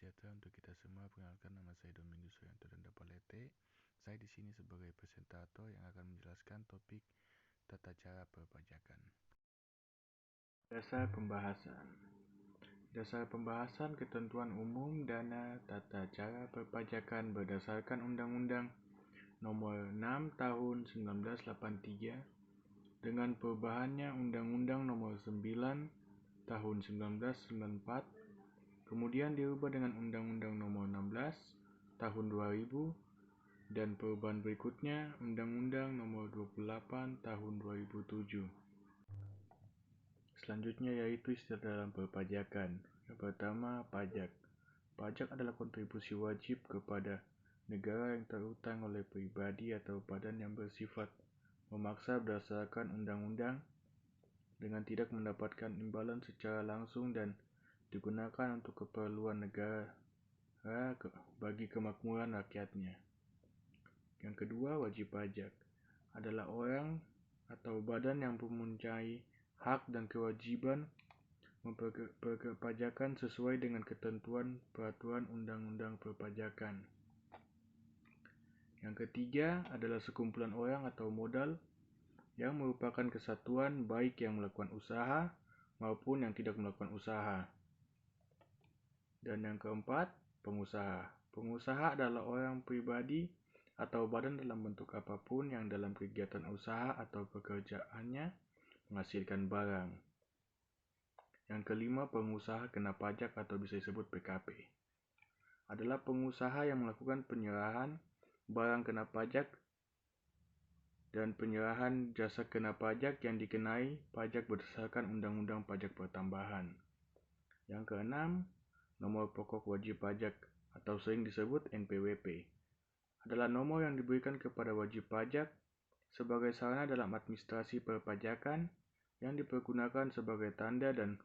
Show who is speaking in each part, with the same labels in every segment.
Speaker 1: sejahtera untuk kita semua. Perkenalkan, nama saya Domingus Suryanto dan Dapalete. Saya di sini sebagai presentator yang akan menjelaskan topik tata cara perpajakan. Dasar pembahasan. Dasar pembahasan ketentuan umum dana tata cara perpajakan berdasarkan Undang-Undang Nomor 6 Tahun 1983 dengan perubahannya Undang-Undang Nomor 9 Tahun 1994, kemudian dirubah dengan Undang-Undang Nomor 16 Tahun 2000 dan perubahan berikutnya Undang-Undang Nomor 28 Tahun 2007. Selanjutnya yaitu istilah dalam perpajakan. Yang pertama, pajak. Pajak adalah kontribusi wajib kepada negara yang terhutang oleh pribadi atau badan yang bersifat memaksa berdasarkan undang-undang dengan tidak mendapatkan imbalan secara langsung dan digunakan untuk keperluan negara bagi kemakmuran rakyatnya. Yang kedua, wajib pajak adalah orang atau badan yang mempunyai hak dan kewajiban memperpajakan sesuai dengan ketentuan peraturan undang-undang perpajakan. Yang ketiga adalah sekumpulan orang atau modal yang merupakan kesatuan baik yang melakukan usaha maupun yang tidak melakukan usaha. Dan yang keempat, pengusaha. Pengusaha adalah orang pribadi atau badan dalam bentuk apapun yang dalam kegiatan usaha atau pekerjaannya menghasilkan barang. Yang kelima, pengusaha kena pajak atau bisa disebut PKP. Adalah pengusaha yang melakukan penyerahan barang kena pajak dan penyerahan jasa kena pajak yang dikenai pajak berdasarkan Undang-Undang Pajak Pertambahan. Yang keenam, nomor pokok wajib pajak atau sering disebut NPWP adalah nomor yang diberikan kepada wajib pajak sebagai sarana dalam administrasi perpajakan yang dipergunakan sebagai tanda dan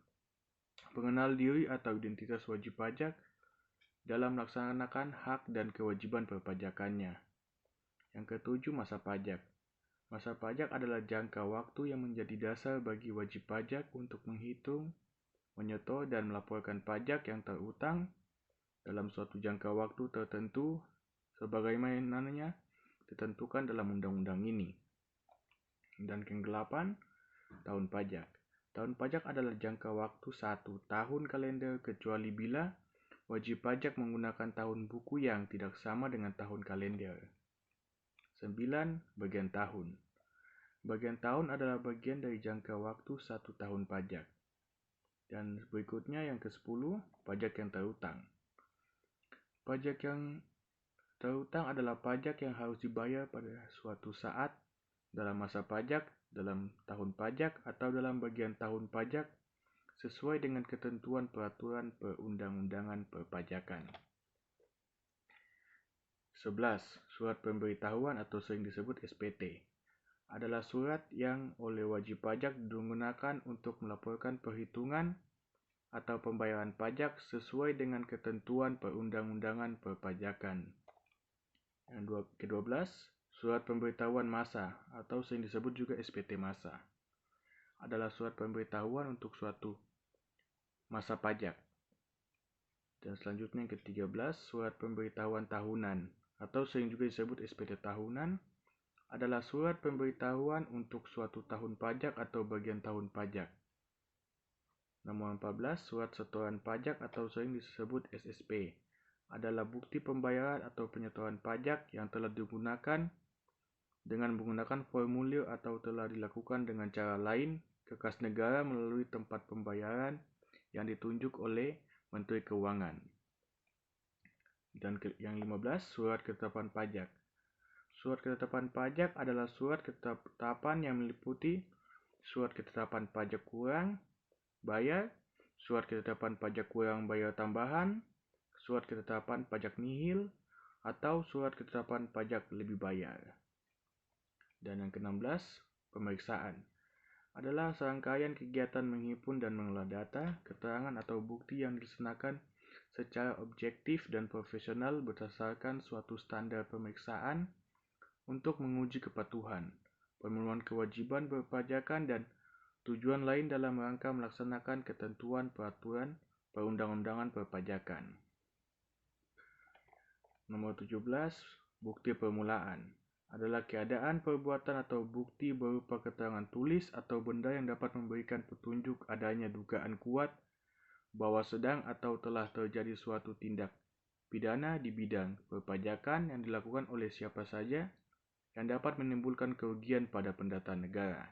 Speaker 1: pengenal diri atau identitas wajib pajak dalam melaksanakan hak dan kewajiban perpajakannya. Yang ketujuh, masa pajak. Masa pajak adalah jangka waktu yang menjadi dasar bagi wajib pajak untuk menghitung, menyetor, dan melaporkan pajak yang terutang dalam suatu jangka waktu tertentu sebagaimana ditentukan dalam undang-undang ini. Dan yang ke-8, tahun pajak. Tahun pajak adalah jangka waktu 1 tahun kalender kecuali bila wajib pajak menggunakan tahun buku yang tidak sama dengan tahun kalender. 9. Bagian tahun. Bagian tahun adalah bagian dari jangka waktu 1 tahun pajak. Dan berikutnya yang ke-10, pajak yang terhutang. Pajak yang terhutang adalah pajak yang harus dibayar pada suatu saat dalam masa pajak, dalam tahun pajak, atau dalam bagian tahun pajak sesuai dengan ketentuan peraturan perundang-undangan perpajakan. 11. Surat pemberitahuan atau sering disebut SPT adalah surat yang oleh wajib pajak digunakan untuk melaporkan perhitungan atau pembayaran pajak sesuai dengan ketentuan perundang-undangan perpajakan. Yang ke-12, surat pemberitahuan masa atau sering disebut juga SPT masa adalah surat pemberitahuan untuk suatu masa pajak. Dan selanjutnya yang ke-13, surat pemberitahuan tahunan atau sering juga disebut SPT tahunan adalah surat pemberitahuan untuk suatu tahun pajak atau bagian tahun pajak. Nomor 14, surat setoran pajak atau sering disebut SSP adalah bukti pembayaran atau penyetoran pajak yang telah digunakan dengan menggunakan formulir atau telah dilakukan dengan cara lain ke kas negara melalui tempat pembayaran yang ditunjuk oleh Menteri Keuangan. Dan yang 15, surat ketetapan pajak. Surat ketetapan pajak adalah surat ketetapan yang meliputi surat ketetapan pajak kurang bayar, surat ketetapan pajak kurang bayar tambahan, surat ketetapan pajak nihil, atau surat ketetapan pajak lebih bayar. Dan yang ke-16, pemeriksaan adalah serangkaian kegiatan menghimpun dan mengolah data, keterangan atau bukti yang dilaksanakan secara objektif dan profesional berdasarkan suatu standar pemeriksaan untuk menguji kepatuhan, pemenuhan kewajiban perpajakan, dan tujuan lain dalam rangka melaksanakan ketentuan peraturan perundang-undangan perpajakan. Nomor 17, bukti permulaan adalah keadaan perbuatan atau bukti berupa keterangan tulis atau benda yang dapat memberikan petunjuk adanya dugaan kuat bahwa sedang atau telah terjadi suatu tindak pidana di bidang perpajakan yang dilakukan oleh siapa saja yang dapat menimbulkan kerugian pada pendata negara.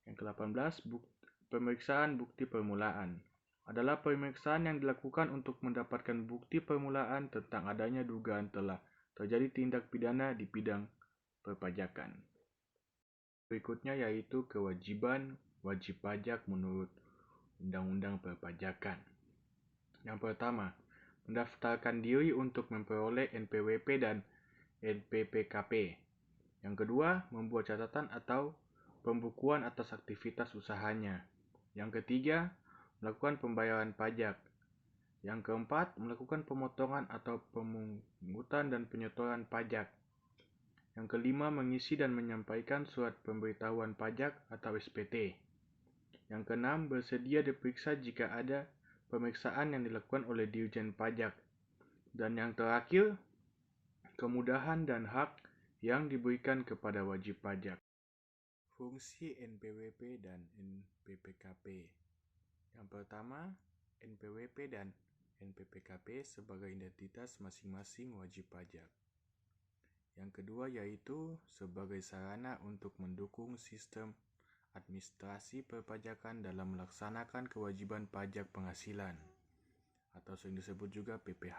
Speaker 1: Yang ke-18, pemeriksaan bukti permulaan adalah pemeriksaan yang dilakukan untuk mendapatkan bukti permulaan tentang adanya dugaan telah terjadi tindak pidana di bidang perpajakan. Berikutnya yaitu kewajiban wajib pajak menurut Undang-Undang Perpajakan. Yang pertama, mendaftarkan diri untuk memperoleh NPWP dan NPPKP. Yang kedua, membuat catatan atau pembukuan atas aktivitas usahanya. Yang ketiga, melakukan pembayaran pajak. Yang keempat, melakukan pemotongan atau pemungutan dan penyetoran pajak. Yang kelima, mengisi dan menyampaikan surat pemberitahuan pajak atau SPT. Yang keenam, bersedia diperiksa jika ada pemeriksaan yang dilakukan oleh Dirjen Pajak. Dan yang terakhir, kemudahan dan hak yang diberikan kepada wajib pajak. Fungsi NPWP dan NPPKP. Yang pertama, NPWP dan NPPKP sebagai identitas masing-masing wajib pajak. Yang kedua yaitu sebagai sarana untuk mendukung sistem administrasi perpajakan dalam melaksanakan kewajiban pajak penghasilan atau sering disebut juga PPH,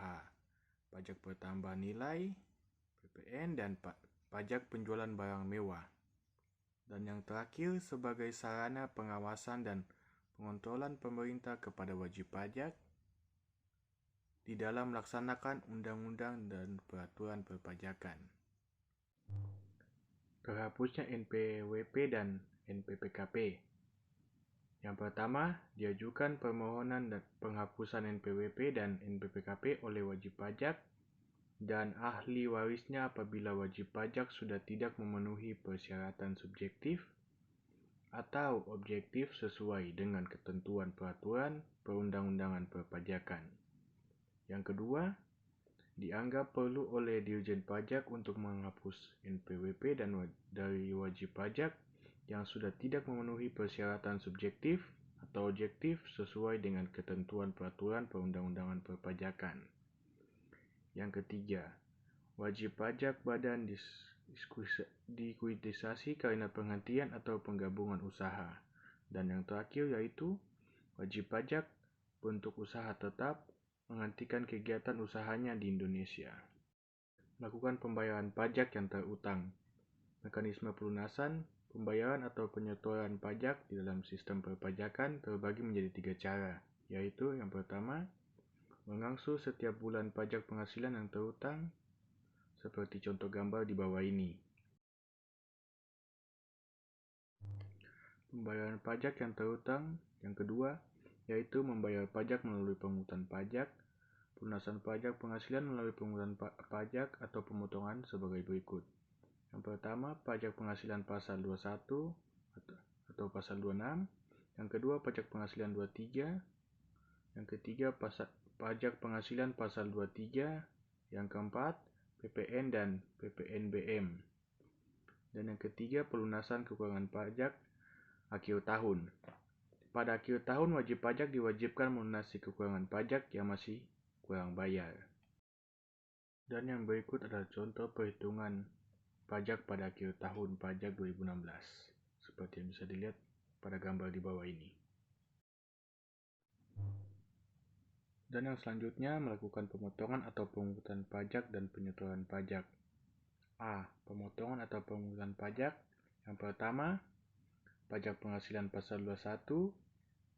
Speaker 1: pajak pertambahan nilai, PPN, dan pajak penjualan barang mewah. Dan yang terakhir sebagai sarana pengawasan dan pengontrolan pemerintah kepada wajib pajak di dalam melaksanakan undang-undang dan peraturan perpajakan. Terhapusnya NPWP dan NPPKP. Yang pertama, diajukan permohonan dan penghapusan NPWP dan NPPKP oleh wajib pajak dan ahli warisnya apabila wajib pajak sudah tidak memenuhi persyaratan subjektif atau objektif sesuai dengan ketentuan peraturan perundang-undangan perpajakan. Yang kedua, dianggap perlu oleh Dirjen Pajak untuk menghapus NPWP dan dari wajib pajak yang sudah tidak memenuhi persyaratan subjektif atau objektif sesuai dengan ketentuan peraturan perundang-undangan perpajakan. Yang ketiga, wajib pajak badan dikuidisasi karena penghentian atau penggabungan usaha. Dan yang terakhir yaitu wajib pajak bentuk usaha tetap menghentikan kegiatan usahanya di Indonesia. Lakukan pembayaran pajak yang terutang. Mekanisme pelunasan, pembayaran atau penyetoran pajak di dalam sistem perpajakan terbagi menjadi 3 cara, yaitu yang pertama, mengangsur setiap bulan pajak penghasilan yang terutang, seperti contoh gambar di bawah ini. Pembayaran pajak yang terutang, yang kedua, yaitu membayar pajak melalui pemungutan pajak, pelunasan pajak penghasilan melalui pemungutan pajak atau pemotongan sebagai berikut. Yang pertama, pajak penghasilan pasal 21 atau pasal 26. Yang kedua, pajak penghasilan 23. Yang ketiga, pajak penghasilan pasal 23. Yang keempat, PPN dan PPNBM. Dan yang ketiga, pelunasan kekurangan pajak akhir tahun. Pada akhir tahun, wajib pajak diwajibkan melunasi kekurangan pajak yang masih kurang bayar. Dan yang berikut adalah contoh perhitungan pajak pada akhir tahun pajak 2016, seperti yang bisa dilihat pada gambar di bawah ini. Dan yang selanjutnya, melakukan pemotongan atau pemungutan pajak dan penyetoran pajak. A. Pemotongan atau pemungutan pajak. Yang pertama, pajak penghasilan pasal 21.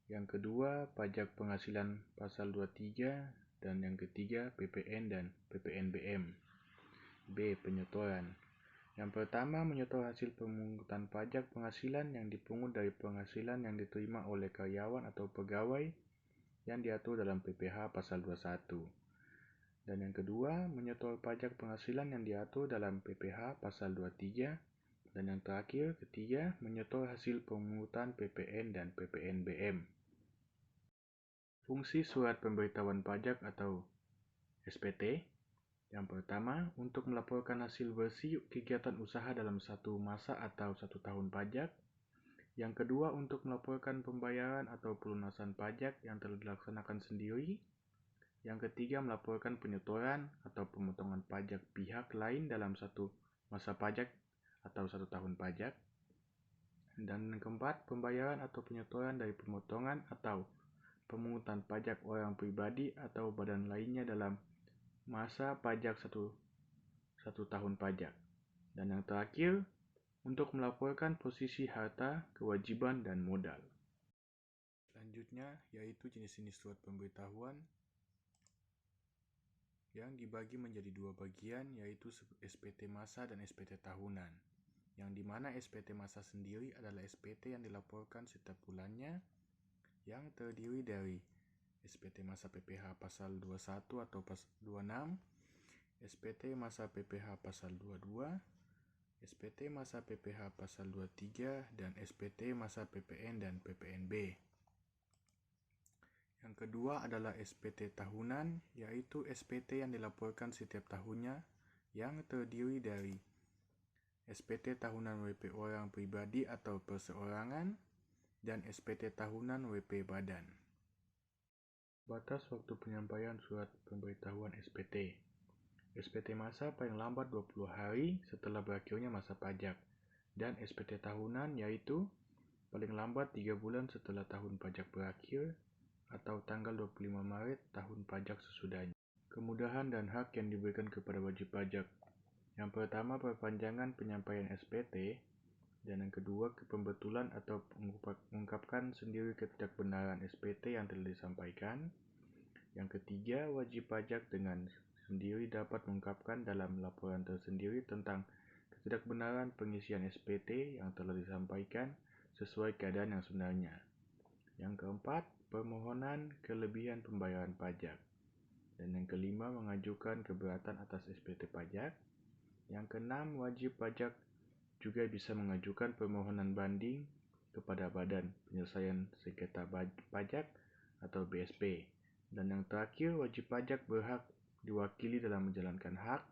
Speaker 1: Yang kedua, pajak penghasilan pasal 23. Dan yang ketiga, PPN dan PPNBM. B. Penyetoran. Yang pertama, menyetor hasil pemungutan pajak penghasilan yang dipungut dari penghasilan yang diterima oleh karyawan atau pegawai yang diatur dalam PPh pasal 21. Dan yang kedua, menyetor pajak penghasilan yang diatur dalam PPh pasal 23. Dan yang terakhir, ketiga, menyetor hasil pemungutan PPN dan PPNBM. Fungsi surat pemberitahuan pajak atau SPT. Yang pertama, untuk melaporkan hasil bersih kegiatan usaha dalam satu masa atau 1 tahun pajak. Yang kedua, untuk melaporkan pembayaran atau pelunasan pajak yang telah dilaksanakan sendiri. Yang ketiga, melaporkan penyetoran atau pemotongan pajak pihak lain dalam satu masa pajak atau 1 tahun pajak. Dan yang keempat, pembayaran atau penyetoran dari pemotongan atau pemungutan pajak orang pribadi atau badan lainnya dalam masa pajak satu tahun pajak. Dan yang terakhir, untuk melaporkan posisi harta, kewajiban, dan modal. Selanjutnya, yaitu jenis-jenis surat pemberitahuan yang dibagi menjadi dua bagian, yaitu SPT masa dan SPT tahunan. Yang dimana SPT masa sendiri adalah SPT yang dilaporkan setiap bulannya, yang terdiri dari SPT masa PPh pasal 21 atau pasal 26, SPT masa PPh pasal 22, SPT masa PPh pasal 23, dan SPT masa PPN dan PPNB. Yang kedua adalah SPT tahunan, yaitu SPT yang dilaporkan setiap tahunnya, yang terdiri dari SPT tahunan WP orang pribadi atau perseorangan, dan SPT tahunan WP badan. Batas waktu penyampaian surat pemberitahuan SPT. SPT masa paling lambat 20 hari setelah berakhirnya masa pajak, dan SPT tahunan yaitu paling lambat 3 bulan setelah tahun pajak berakhir atau tanggal 25 Maret tahun pajak sesudahnya. Kemudahan dan hak yang diberikan kepada wajib pajak. Yang pertama, perpanjangan penyampaian SPT, dan yang kedua, pembetulan atau mengungkapkan sendiri ketidakbenaran SPT yang telah disampaikan. Yang ketiga, wajib pajak dengan sendiri dapat mengungkapkan dalam laporan tersendiri tentang ketidakbenaran pengisian SPT yang telah disampaikan sesuai keadaan yang sebenarnya. Yang keempat, permohonan kelebihan pembayaran pajak. Dan yang kelima, mengajukan keberatan atas SPT pajak. Yang keenam, wajib pajak juga bisa mengajukan permohonan banding kepada Badan Penyelesaian Sengketa Pajak atau BSP. Dan yang terakhir, wajib pajak berhak diwakili dalam menjalankan hak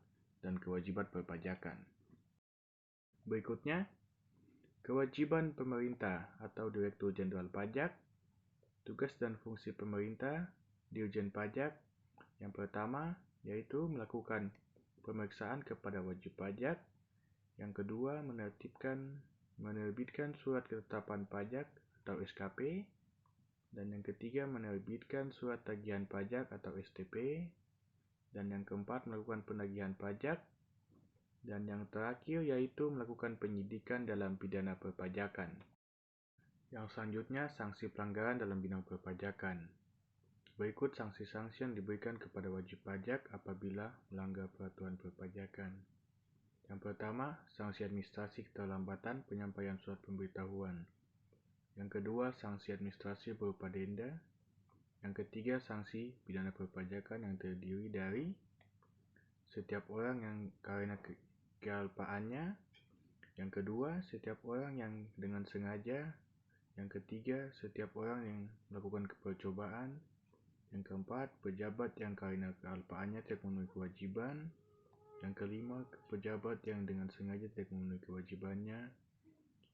Speaker 1: dan kewajiban perpajakan. Berikutnya, kewajiban pemerintah atau Direktur Jenderal Pajak. Tugas dan fungsi pemerintah, Dirjen Pajak. Yang pertama, yaitu melakukan pemeriksaan kepada wajib pajak. Yang kedua, menerbitkan surat ketetapan pajak atau SKP. Dan yang ketiga, menerbitkan surat tagihan pajak atau STP. Dan yang keempat, melakukan penagihan pajak. Dan yang terakhir, yaitu melakukan penyidikan dalam pidana perpajakan. Yang selanjutnya, sanksi pelanggaran dalam bidang perpajakan. Berikut sanksi-sanksi yang diberikan kepada wajib pajak apabila melanggar peraturan perpajakan. Yang pertama, sanksi administrasi keterlambatan penyampaian surat pemberitahuan. Yang kedua, sanksi administrasi berupa denda. Yang ketiga, sanksi pidana perpajakan yang terdiri dari setiap orang yang karena kealpaannya. Yang kedua, setiap orang yang dengan sengaja. Yang ketiga, setiap orang yang melakukan percobaan. Yang keempat, pejabat yang karena kealpaannya tidak memenuhi kewajiban. Yang kelima, pejabat yang dengan sengaja tidak memenuhi kewajibannya.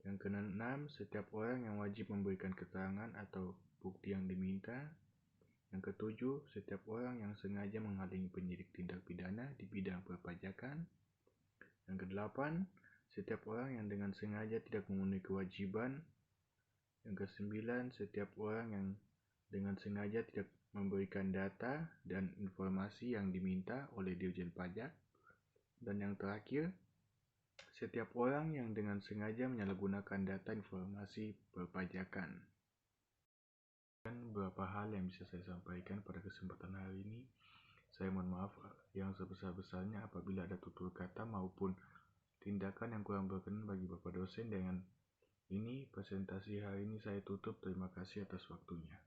Speaker 1: Yang keenam, setiap orang yang wajib memberikan keterangan atau bukti yang diminta. Yang ketujuh, setiap orang yang sengaja menghalangi penyidik tindak pidana di bidang perpajakan. Yang kedelapan, setiap orang yang dengan sengaja tidak memenuhi kewajiban. Yang kesembilan, setiap orang yang dengan sengaja tidak memberikan data dan informasi yang diminta oleh Dirjen Pajak. Dan yang terakhir, setiap orang yang dengan sengaja menyalahgunakan data informasi perpajakan. Dan beberapa hal yang bisa saya sampaikan pada kesempatan hari ini. Saya mohon maaf yang sebesar-besarnya apabila ada tutur kata maupun tindakan yang kurang berkenan bagi Bapak dosen. Dengan ini presentasi hari ini saya tutup. Terima kasih atas waktunya.